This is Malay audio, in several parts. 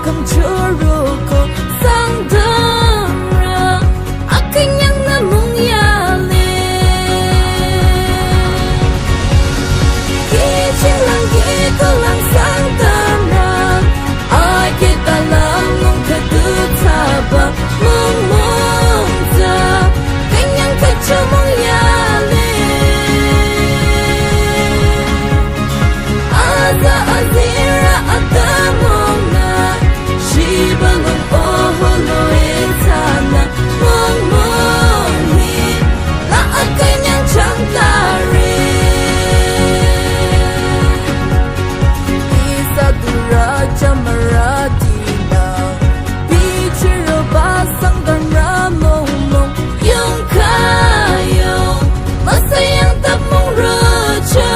come churuko sang dara akanyang namong yali Kijing lang giko lang sang dara ay kita lang mong kadutabang mumungta kanyang kacamong yali Aza azira atamong na Shibalong oholo etana Mungmunghi Laat kanyang changkari Isa duraja maratina Bichiro basang damramong Yung kayong Masayang tapong raja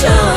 Show